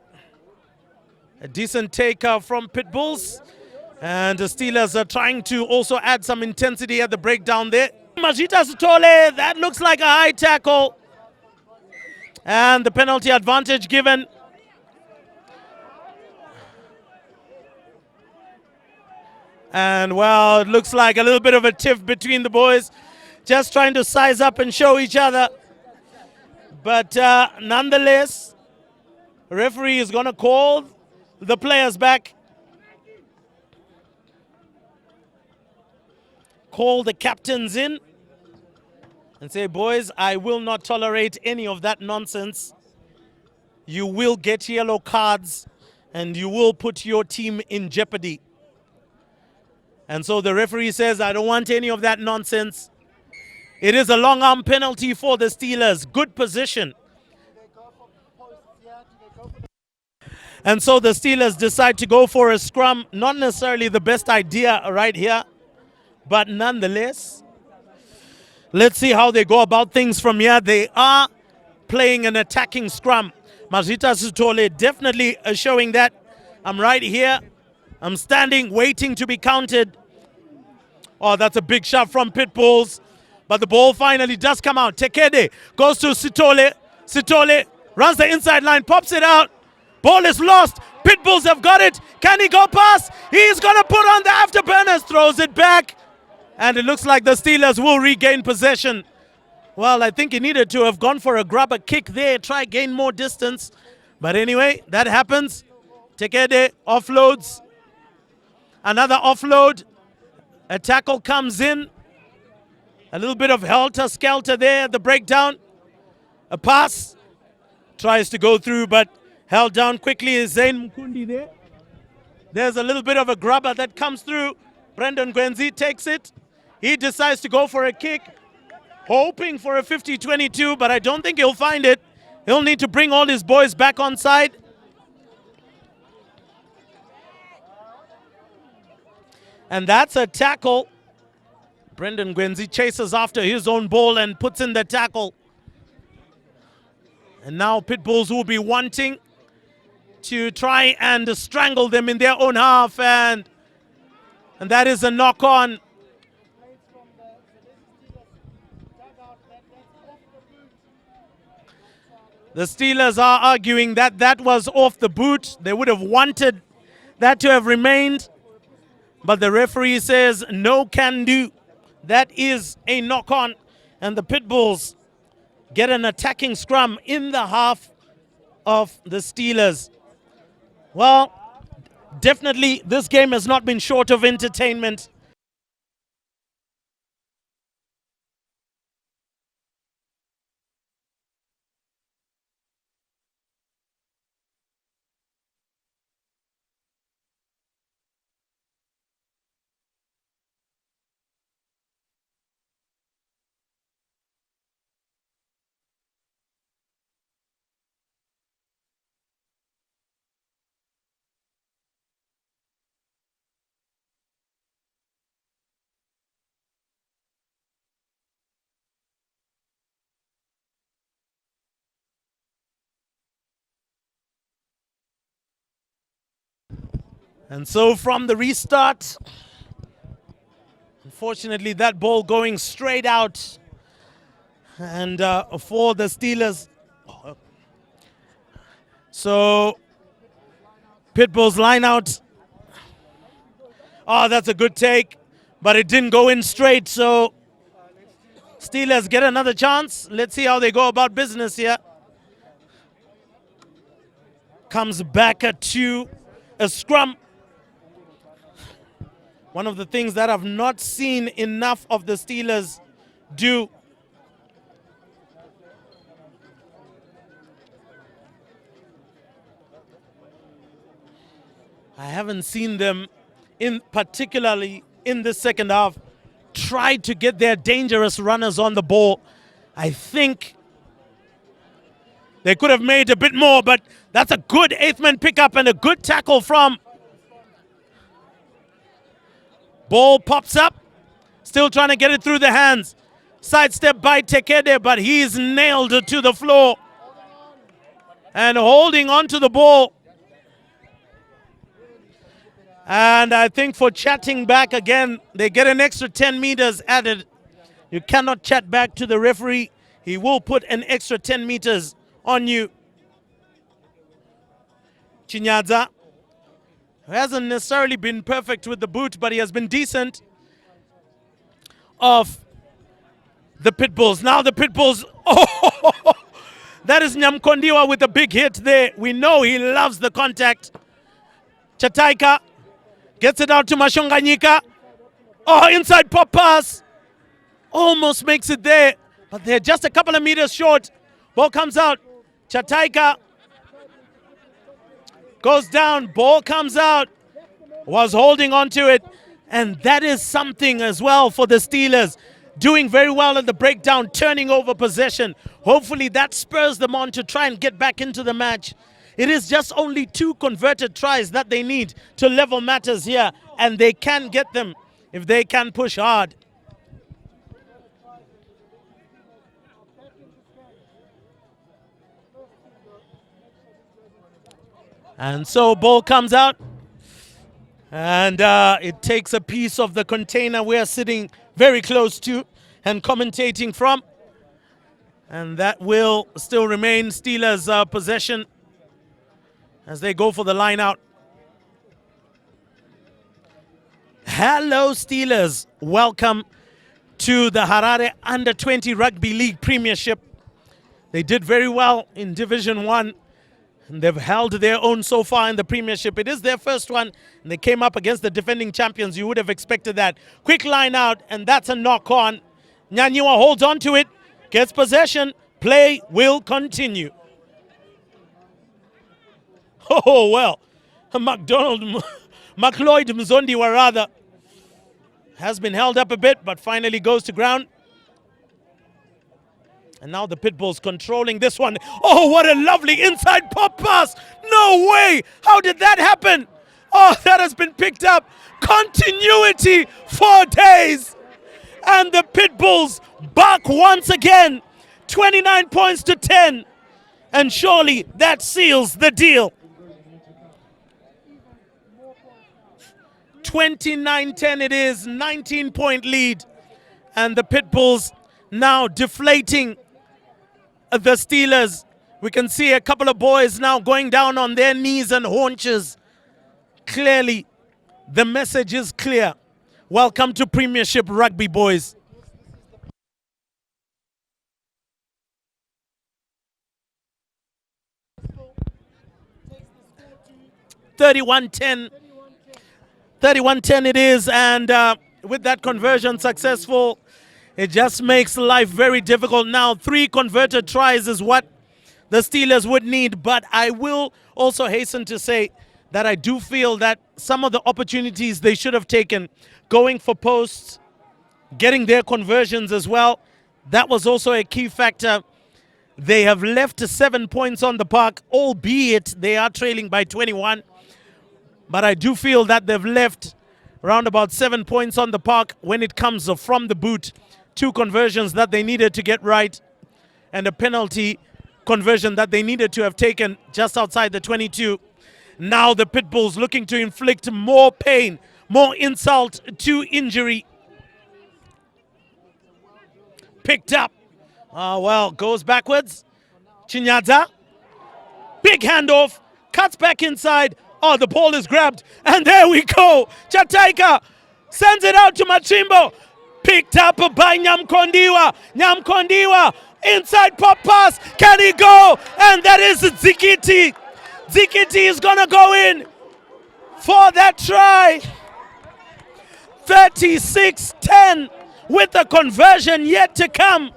a decent take from Pitbulls. And the Steelers are trying to also add some intensity at the breakdown there. Majita Sutole, that looks like a high tackle. And the penalty advantage given. And well, it looks like a little bit of a tiff between the boys. Just trying to size up and show each other. But nonetheless, the referee is going to call the players back. Call the captains in and say, boys, I will not tolerate any of that nonsense. You will get yellow cards and you will put your team in jeopardy. And so the referee says, I don't want any of that nonsense. It is a long arm penalty for the Steelers. Good position. And so the Steelers decide to go for a scrum. Not necessarily the best idea right here, but nonetheless, let's see how they go about things from here. They are playing an attacking scrum. Majita Sutole definitely showing that. I'm right here. I'm standing, waiting to be counted. Oh, that's a big shot from Pitbulls. But the ball finally does come out. Tekede goes to Sitole. Sitole runs the inside line, pops it out. Ball is lost. Pitbulls have got it. Can he go past? He's going to put on the afterburners, throws it back. And it looks like the Steelers will regain possession. Well, I think he needed to have gone for a grubber kick there, try gain more distance. But anyway, that happens. Tekede offloads. Another offload. A tackle comes in. A little bit of helter-skelter there at the breakdown. A pass. Tries to go through, but held down quickly is Zain Mukundi there. There's a little bit of a grubber that comes through. Brendan Gwenzi takes it. He decides to go for a kick, hoping for a 50-22, but I don't think he'll find it. He'll need to bring all his boys back on side. And that's a tackle. Brendan Gwenzi chases after his own ball and puts in the tackle. And now Pitbulls will be wanting to try and strangle them in their own half. And that is a knock-on. The Steelers are arguing that that was off the boot. They would have wanted that to have remained. But the referee says no can do. That is a knock-on, and the Pitbulls get an attacking scrum in the half of the Steelers. Well, definitely this game has not been short of entertainment. And so from the restart, unfortunately that ball going straight out. And for the Steelers. So Pitbulls line out Oh, that's a good take, but it didn't go in straight, so Steelers get another chance. Let's see how they go about business here. Comes back to a scrum. One of the things that I've not seen enough of the Steelers do. I haven't seen them, particularly in the second half, try to get their dangerous runners on the ball. I think they could have made a bit more, but that's a good eighth man pickup and a good tackle from. Ball pops up, still trying to get it through the hands. Sidestep by Tekede, but he's nailed to the floor. And holding on to the ball. And I think for chatting back again, they get an extra 10 meters added. You cannot chat back to the referee. He will put an extra 10 meters on you. Chinyadza, who hasn't necessarily been perfect with the boot, but he has been decent, of the Pitbulls. Now the Pitbulls, oh, that is Nyamkondiwa with a big hit there. We know he loves the contact. Chataika gets it out to Mashonganyika. Oh, inside pop pass. Almost makes it there, but they're just a couple of meters short. Ball comes out. Chataika goes down. Ball comes out. Was holding on to it. And that is something as well for the Steelers. Doing very well at the breakdown, turning over possession. Hopefully that spurs them on to try and get back into the match. It is just only 2 converted tries that they need to level matters here, and they can get them if they can push hard. And so ball comes out, and it takes a piece of the container we're sitting very close to and commentating from, and that will still remain Steelers' possession as they go for the line out. Hello Steelers, welcome to the Harare Under-20 Rugby League Premiership. They did very well in Division 1, and they've held their own so far in the Premiership. It is their first one, and they came up against the defending champions. You would have expected that. Quick line out, and that's a knock on. Nyanyiwa holds on to it, gets possession. Play will continue. Oh, well, McLeod Mzondiwa rather has been held up a bit, but finally goes to ground. And now the Pitbulls controlling this one. Oh, what a lovely inside pop pass. No way. How did that happen? Oh, that has been picked up. Continuity for days. And the Pitbulls back once again. 29 points to 10. And surely that seals the deal. 29-10 it is, 19-point lead. And the Pitbulls now deflating the Steelers. We can see a couple of boys now going down on their knees and haunches. Clearly, the message is clear. Welcome to Premiership Rugby, boys. $31-10 it is, and with that conversion successful, it just makes life very difficult now. 3 converted tries is what the Steelers would need, but I will also hasten to say that I do feel that some of the opportunities they should have taken, going for posts, getting their conversions as well, that was also a key factor. They have left 7 points on the park, albeit they are trailing by 21. But I do feel that they've left around about 7 points on the park when it comes from the boot. 2 conversions that they needed to get right, and a penalty conversion that they needed to have taken just outside the 22. Now the Pitbulls looking to inflict more pain, more insult to injury. Picked up. Well, goes backwards. Chinyadza. Big handoff. Cuts back inside. Oh, the ball is grabbed. And there we go. Chataika sends it out to Machimbo. Picked up by Nyamkondiwa. Nyamkondiwa. Inside pop pass. Can he go? And that is Zikiti. Zikiti is going to go in for that try. 36-10 with the conversion yet to come.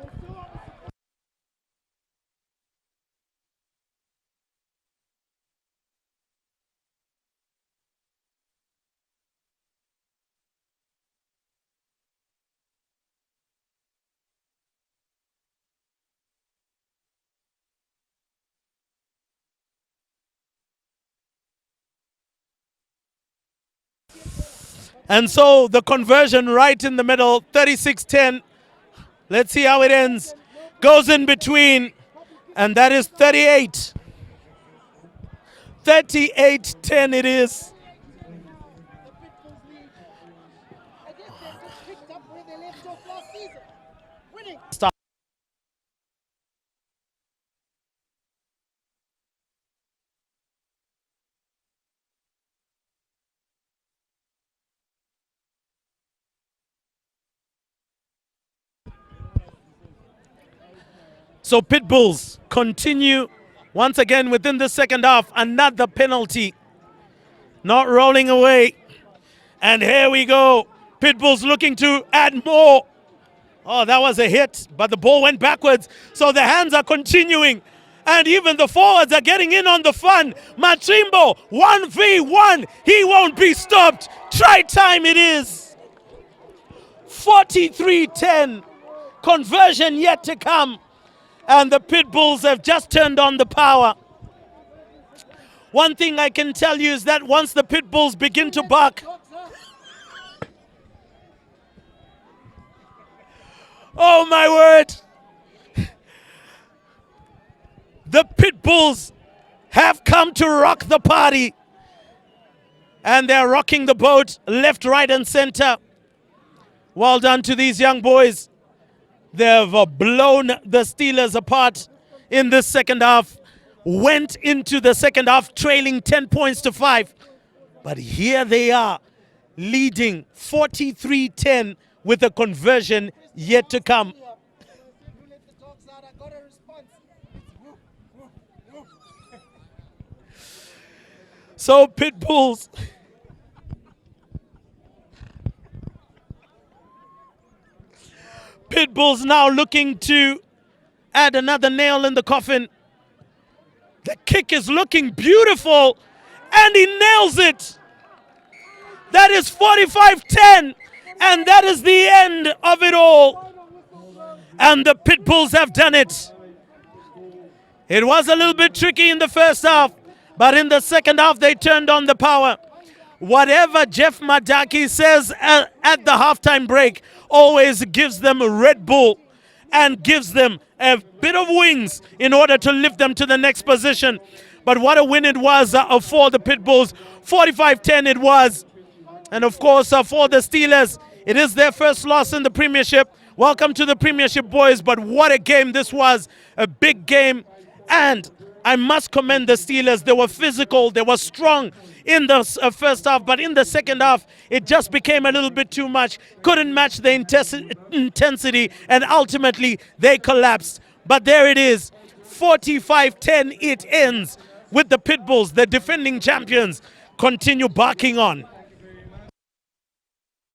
And so the conversion right in the middle, 36-10. Let's see how it ends. Goes in between, and that is 38. 38-10 it is. Stop. So Pitbulls continue once again within the second half. Another penalty. Not rolling away. And here we go. Pitbulls looking to add more. Oh, that was a hit, but the ball went backwards. So the hands are continuing. And even the forwards are getting in on the fun. Machimbo, 1v1. He won't be stopped. Try time it is. 43-10. Conversion yet to come. And the Pitbulls have just turned on the power. One thing I can tell you is that once the Pitbulls begin to bark, oh my word, the Pitbulls have come to rock the party. And they're rocking the boat left, right, and center. Well done to these young boys. They've blown the Steelers apart in this second half. Went into the second half trailing 10 points to 5. But here they are, leading 43-10 with a conversion yet to come. So Pitbulls Pitbulls now looking to add another nail in the coffin. The kick is looking beautiful, and he nails it. That is 45-10, and that is the end of it all. And the Pitbulls have done it. It was a little bit tricky in the first half, but in the second half they turned on the power. Whatever Jeff Madaki says at the halftime break always gives them a Red Bull and gives them a bit of wings in order to lift them to the next position. But what a win it was for the Pitbulls. 45-10 it was. And of course for the Steelers, it is their first loss in the Premiership. Welcome to the Premiership, boys. But what a game this was. A big game. And I must commend the Steelers. They were physical. They were strong in the first half. But in the second half, it just became a little bit too much. Couldn't match the intensity. And ultimately, they collapsed. But there it is. 45-10 it ends with the Pitbulls, the defending champions, continue barking on.